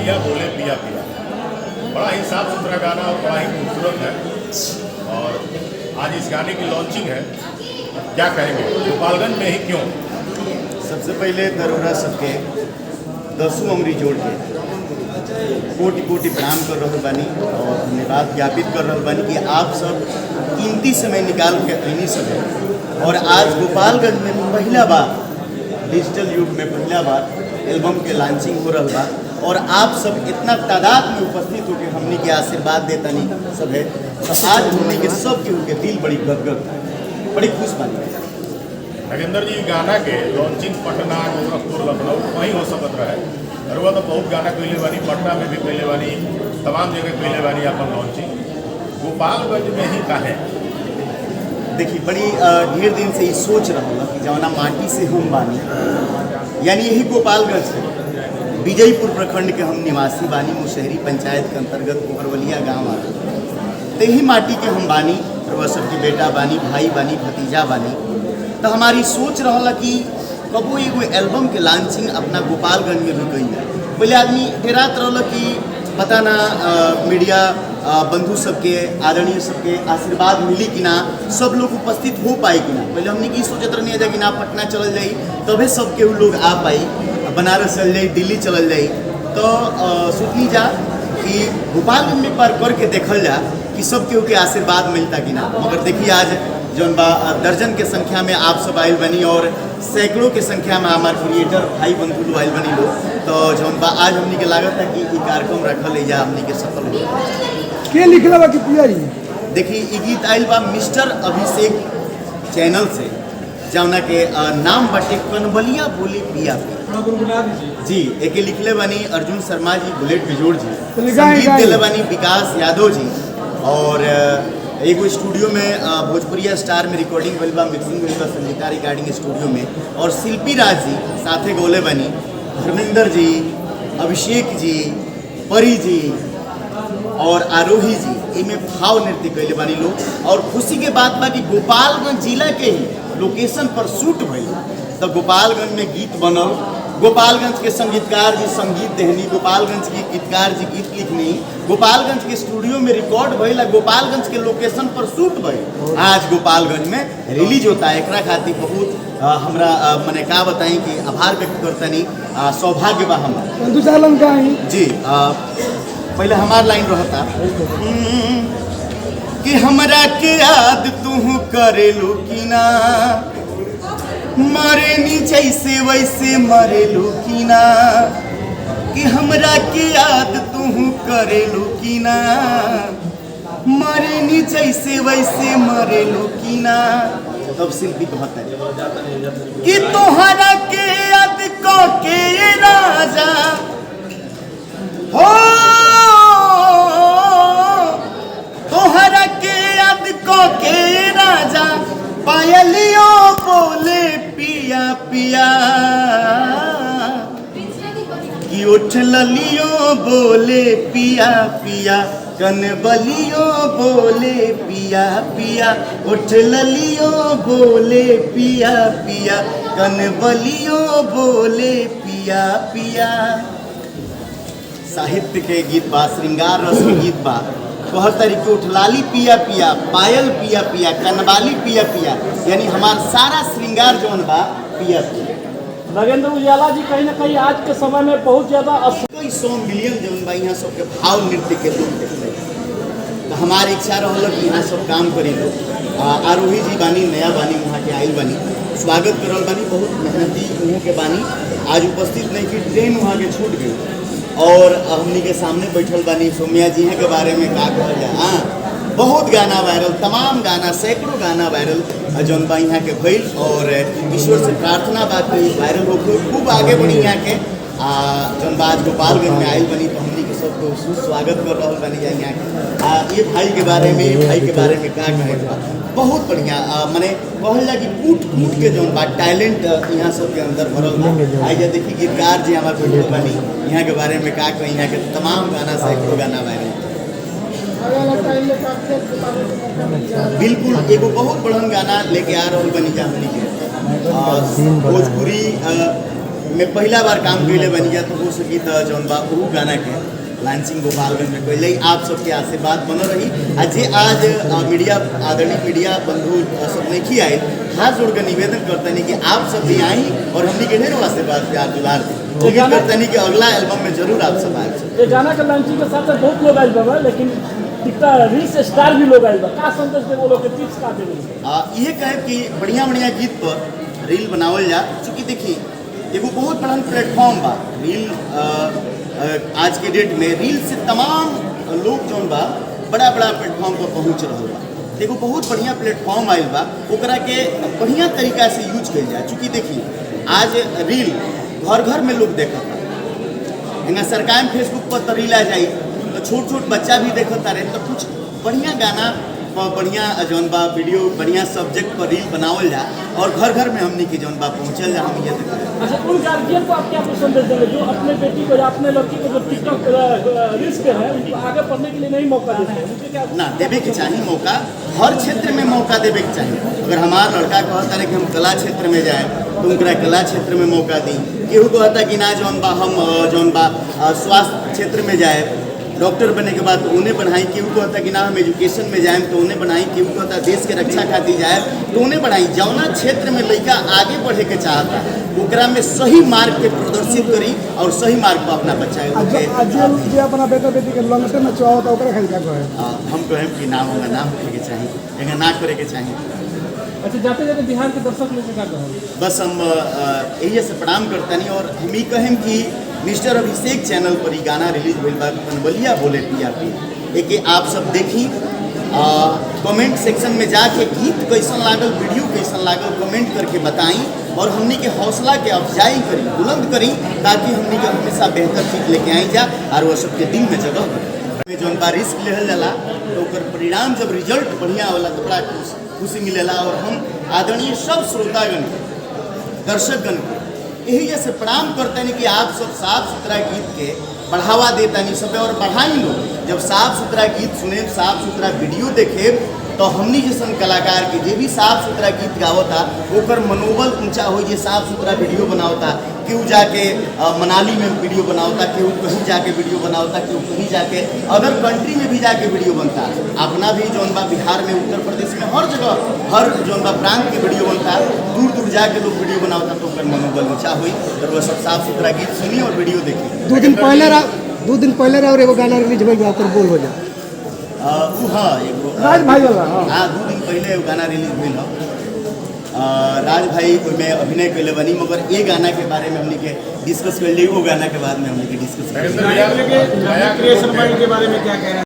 बलिया बोले पिया पिया। बड़ा ही साफ सुथरा गाना और बड़ा ही खूबसूरत है। और आज इस गाने की लॉन्चिंग है, क्या कहेंगे, गोपालगंज में ही क्यों? सबसे पहले दरोरा सबके 10 उंगली जोड़ के कोटि कोटि प्रणाम कर रहे बानी और धन्यवाद ज्ञापित कर रहे बानी कि आप सब कीमती समय निकाल के अनी सब है। और आज गोपालगंज में पहला बार डिजिटल युग में पहला बार एल्बम के लॉन्चिंग हो रहा बा और आप सब इतना तादाद में उपस्थित होकर हमने के आशीर्वाद देता नहीं सब है। तो आज हमने के सब के दिल बड़ी गदगद, बड़ी खुश बानी। नगेंद्र जी, गाना के लॉन्चिंग पटना, गोरखपुर, लखनऊ वहीं हो सकत रहे। और वह तो बहुत गाना कैले बानी, पटना में भी कैले बानी, तमाम जगह कैले बानी अपन लॉन्चिंग। गोपालगंज में ही काहे? देखिए, बड़ी ढेर दिन से ये सोच रहा हूँ कि जवना माटी से हम बानी, यानी यही गोपालगंज से विजयपुर प्रखंड के हम निवासी बानी, मुशहरी पंचायत के अंतर्गत कोहरवलिया गाँव आ। तो यही माटी के हम बानी और वह सबके बेटा बानी, भाई बानी, भतीजा बानी। तो हमारी सोच रहा कि कबो एगो एल्बम के लॉन्चिंग अपना गोपालगंज में भी गई है। पहले आदमी डेरात रहा कि पता ना मीडिया बंधु सबके, आदरणीय सबके आशीर्वाद मिली कि ना, सब लोग उपस्थित हो पाए कि ना। पहले हमने की सोचत रहनी है कि ना पटना चल जाई तबे सब केहू लोग आ पाई, बनारस चल जाई, दिल्ली चल जाई। तो सोचनी जा कि गोपालगंज में पर करके देखल जा कि सब केहू के आशीर्वाद मिलता कि ना। मगर देखिए आज जौन बा दर्जन के संख्या में आप सब आयल बनी और सैकड़ों के संख्या में हमारे क्रिएटर भाई बंधु आयल बनी लोग। तो जौन बा आज हमने के लागत है कि ये कार्यक्रम रखल है जा हमने के सफल हो के लिखला बा कि पिया जी। देखिए, ये गीत आयल बा मिस्टर अभिषेक चैनल से, जौना के नाम बाटे कनबलिया बोले पिया जी। एक लिखले बानी अर्जुन शर्मा जी, बुलेट बिजोड़ जी, संगीत दिले बानी विकास यादव जी। और एगो स्टूडियो में भोजपुरिया स्टार में रिकॉर्डिंग भइल बा, मिक्सिंग भइल बा संगीता रिकॉर्डिंग स्टूडियो में। और शिल्पी राज जी साथे गोले बनी, धर्मेंद्र जी, अभिषेक जी, परी जी और आरोही जी इनमें भाव नृत्य कैले बानी लोग। और खुशी के बात बा कि गोपालगंज जिला के ही लोकेशन पर शूट भइल। तो गोपालगंज में गीत बनल, गोपालगंज के संगीतकार जी संगीत देहनी, गोपालगंज के गीतकार जी गीत लिखनी, गोपालगंज के स्टूडियो में रिकॉर्ड भइल, गोपालगंज के लोकेशन पर शूट भइल। आज गोपालगंज में रिलीज होता है। एकरा खातिर बहुत हमरा मने का बताई कि आभार व्यक्त करतनी, सौभाग्य बा हमरा। दूसरा लंका जी। पहले हमार लाइन रहता कि हमरा के याद तू करेलू कि ना, मरे नी जैसे वैसे मरेलू कि ना, कि हमरा के याद तू करेलू कि ना, मरे नी जैसे वैसे मरेलू कि ना। तब शिल्पी कहता है कि तोहरा के याद को के राजा हो, तोहरा के याद को के राजा, पायलियों बोले पिया पिया, कि उठ ललियों बोले पिया पिया, कनबलियों बोले पिया पिया, उठ ललियों बोले पिया पिया, कनबलियों बोले पिया पिया। साहित्य के गीत बा, श्रृंगार रस गीत बा। कहर तरीके उठलाली पिया पिया, पायल पिया पिया, कनवाली पिया पिया, यानी हमार सारा श्रृंगार जौन बा पिया पिया। नगेंद्र उजाला जी कहीं ना कहीं आज के समय में बहुत ज़्यादा 100 मिलियन जौन बा यहाँ सबके भाव नृत्य के लोग देखते। तो हमारी इच्छा रहल कि यहाँ सब काम करी लोग। आरोही जी बानी, नया बानी, वहाँ के आयल बानी, स्वागत करल बानी, बहुत मेहनती वहाँ के बानी। आज उपस्थित नहीं कि ट्रेन वहाँ के छूट गई और हमनी के सामने बैठल बानी। सोम्या जी हैं के बारे में का कहल जाए। हाँ, बहुत गाना वायरल, तमाम गाना, सैकड़ों गाना वायरल जौन बा यहाँ के भइल। और ईश्वर से प्रार्थना बा कि वायरल हो खूब आगे बढ़ी यहाँ के। जौन बा आज गोपालगंज में आयल बनी तो हमनी के सबको सुस्वागत कर रहा बनी जाए यहाँ के। ये भाई के बारे में, ये भाई के बारे में का कहे, बहुत बढ़िया। मने कहल जा कि कूट कूट के जौन बा टैलेंट यहाँ सबके अंदर भरल बा। आई जा देखिए गीतकार जी हमारे बैठल बनी, यहाँ के बारे में का कही, यहाँ के तमाम गाना, सैकड़ों गाना वायरल। बिल्कुल एगो बहुत बड़न गाना लेके आ रहा बनी जा हमनी के। भोजपुरी में पहला बार काम कैले बनी जा तो हो सकी तो जौन बा ऊ गाना के लॉन्चिंग गोपालगंज में पहले ही आप सबके आशीर्वाद बनो रही जे आज मीडिया आदरणीय मीडिया बंधु सब नहीं आए हाथ जोड़ कर निवेदन करते नहीं कि आप सब भी आई और हमने के ढेरों आशीर्वाद प्यार दुलार दी उम्मीद करते नहीं कि अगला एल्बम में जरूर आप सब आए। ये गाना का लॉन्चिंग के साथ बहुत लोग आए बाबा, लेकिन दिखता रील्स स्टार भी लोग आए बा, का संदेश दे वो लोग के टिप्स का देबे? ये कहे कि बढ़िया बढ़िया गीत पर रील बनावल जा, चूँकि देखिए एगो बहुत बड़ा प्लेटफॉर्म बा रील। आज के डेट में रील से तमाम लोग जौन बा बड़ा बड़ा प्लेटफॉर्म पर पहुँच रहा बा। देखो बहुत बढ़िया प्लेटफॉर्म आयल बा, ओकरा के बढ़िया तरीका से यूज कल जाए। चूँकि देखिए आज रील घर घर में लोग देखता है, सरकार में फेसबुक पर तो रील आ जाई तो छोट छोट बच्चा भी देखता रहे, तो कुछ बढ़िया गाना बढ़िया जौन बा वीडियो बढ़िया सब्जेक्ट पर रील बनावल जा और घर घर में हमने की जौन बा पहुँचल जा। हम ये देखते। अच्छा, उन गार्जियन को आप क्या संदेश देंगे जो अपने बेटी को या अपने लड़की को जो टिकटॉक रील्स पे है उनको आगे पढ़ने के लिए नहीं मौका देते हैं, उनके क्या? ना देवे के चाहिए मौका, हर क्षेत्र में मौका देवे के चाहिए। अगर हमारा लड़का कहता है कि हम कला क्षेत्र में जाए तो उनका कला क्षेत्र में मौका दी। केहू कहता कि ना जौन बा हम जौन बा स्वास्थ्य क्षेत्र में जाए डॉक्टर बनने के बाद तो उन्हें बढ़ाई। केहू कहता कि ना हम एजुकेशन में जाए तो उन्हें बढ़ाई। केहू कहता देश के रक्षा खातिर जाए तो उन्हें बढ़ाई। जौना क्षेत्र में लड़का आगे बढ़े के चाहता ओकरा में सही मार्ग के प्रदर्शित करी और सही मार्ग पर अपना बच्चा जो अपना बेटा बेटी के लॉन्ग टर्म में चाहता ओकरा खाली क्या कहे? हम कहें कि ना होगा ना होने के चाहिए, लेकिन ना करे के चाहिए। अच्छा, जाते जाते बिहार के दर्शक लोग क्या कहेंगे? बस हम यही से प्रणाम करता नहीं और हम ही कहें कि मिस्टर अभिषेक चैनल पर ही गाना रिलीज भइल बा कनबलिया बोले पिया पी एक आप सब देखी। कमेंट सेक्शन में जाके गीत कैसन लागल वीडियो कैसन लागल कमेंट करके बताई और हमनी के हौसला के अफजाई करी बुलंद करी ताकि हमनी के हमेशा बेहतर चीज लेके आई जा और वो सबके दिल में जगह में जौन बा रिस्क लेहल जाला तो ओकर परिणाम जब रिजल्ट बढ़िया होला तो बड़ा खुशी मिलेला। और हम आदरणीय सब श्रोतागण दर्शकगण यही जैसे प्रणाम करते हैं कि आप सब साफ सुथरा गीत के बढ़ावा देता नहीं सब और बढ़ाई लो। जब साफ सुथरा गीत सुने साफ सुथरा वीडियो देखे तो हमनी जैसन कलाकार के जे भी साफ सुथरा गीत गावता ओकर मनोबल ऊंचा हो। जे साफ सुथरा वीडियो बनावता केहू जाके मनाली में वीडियो बनावता, केहू कहीं जाके वीडियो बनावता, केहू कहीं जाके अदर कंट्री में भी जाके वीडियो बनता। अपना भी जौन बा बिहार में उत्तर प्रदेश में हर जगह हर जौन बा प्रांत के वीडियो बनता, दूर दूर जाके लोग वीडियो बनावता तो ओकर मनोबल ऊंचा हुई और वह सब साफ सुथरा गीत सुनी और वीडियो देखी। 2 दिन पहले और एगो गाना रिलीज भइल बा ओकर बोल हो जा। हाँ एगो राज भाई वाला हाँ 2 दिन पहले एगो गाना रिलीज भइल हो। राज भाई में अभिनय कैले बनी मगर ये गाना के बारे में हमने के डिस्कस कर ली। वो गाना के बाद में हमने के डिस्कस कर नरेंद्र भैया, के बारे में क्या कह रहे हैं?